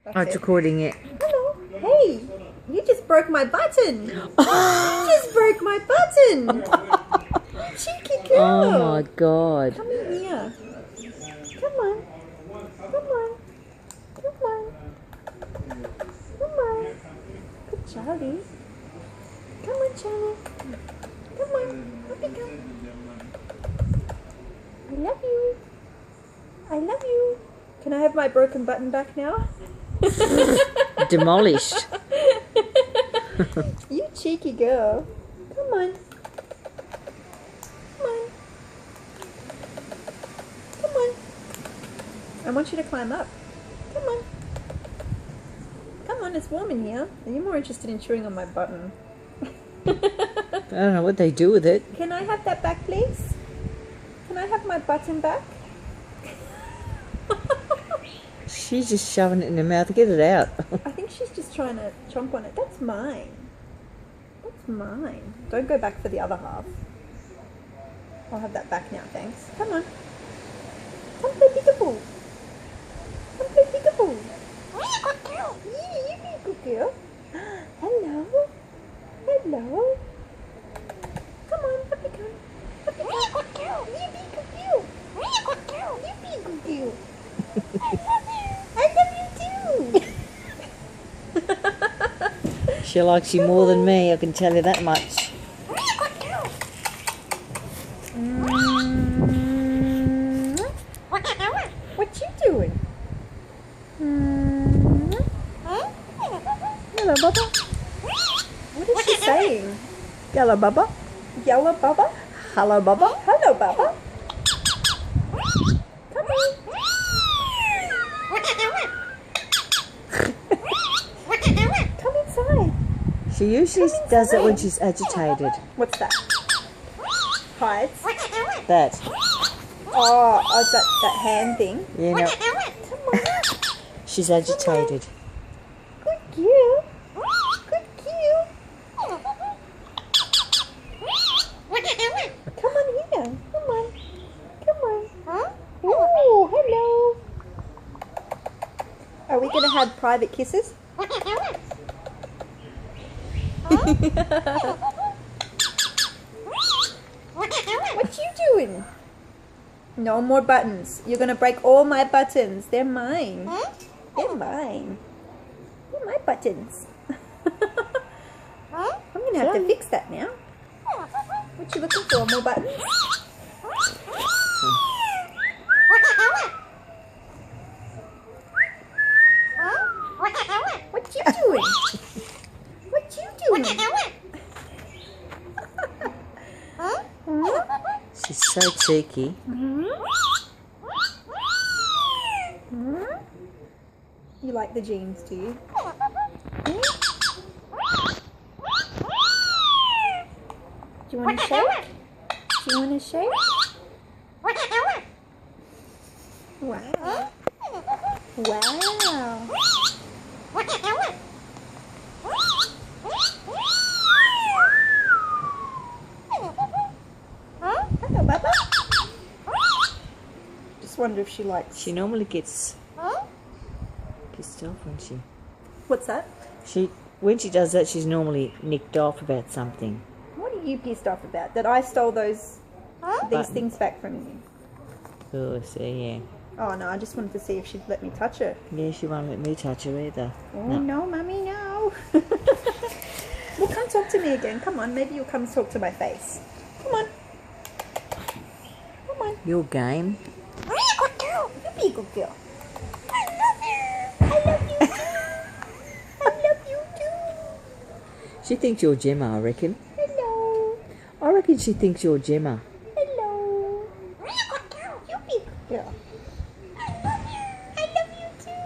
Oh, it's recording it. Hello. Hey, you just broke my button. You just broke my button. You cheeky girl. Oh my god. Come in here. Come on. Come on. Come on. Come on. Good Charlie. Come on, Charlie. Come on. Up you come. I love you. I love you. Can I have my broken button back now? Demolished. You cheeky girl. Come on. Come on. Come on. I want you to climb up. Come on. Come on, it's warm in here. Are you more interested in chewing on my button? I don't know what they do with it. Can I have that back, please? Can I have my button back? She's just shoving it in her mouth. Get it out. I think she's just trying to chomp on it. That's mine. That's mine. Don't go back for the other half. I'll have that back now, thanks. Come on. Come play peekaboo. Come play peekaboo. Yeah, you be a good girl. Hello. Hello. Come on, up you come. Up you come. You be a good girl. You be a good girl. I love you too. She likes you more than me, I can tell you that much. What you doing? Hello, Bubba. What is she saying? Hello, Bubba. Yellow Bubba? Hello, Bubba. Hello, Bubba. Come on. Come inside. She usually does it when she's agitated. What's that? Hides. That. Oh, is that hand thing? You know, Come on. she's agitated. Good girl. Good girl. Come on here. Come on. Come on. Ooh, hello. Are we going to have private kisses? What you doing? No more buttons. You're going to break all my buttons. They're mine. They're mine. They're my buttons. I'm going to have to fix that now. What you looking for? More buttons? What you doing? What you doing? She's so cheeky. You like the jeans, do you? Do you want to shake? Do you want to shake? Wow. Wow. Hello, Bubba. Just wonder if she likes... She normally gets pissed off when she... What's that? When she does that, she's normally nicked off about something. What are you pissed off about? That I stole these things back from you? Oh, so yeah. Oh no, I just wanted to see if she'd let me touch her. Yeah, she won't let me touch her either. Oh no, Mummy, no. Well, come talk to me again. Come on, maybe you'll come talk to my face. Come on. Come on. Your game. You be a good girl. I love you. I love you too. I love you too. She thinks you're Gemma, I reckon. Hello. I reckon she thinks you're Gemma. Hello. You be a good girl. I love you. I love you too.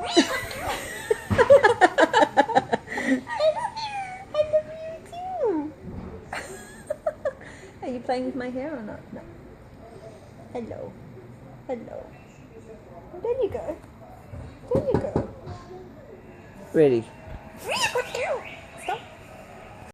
I love you. I love you too. Are you playing with my hair or not? No. Hello. Hello. There you go. There you go. Ready.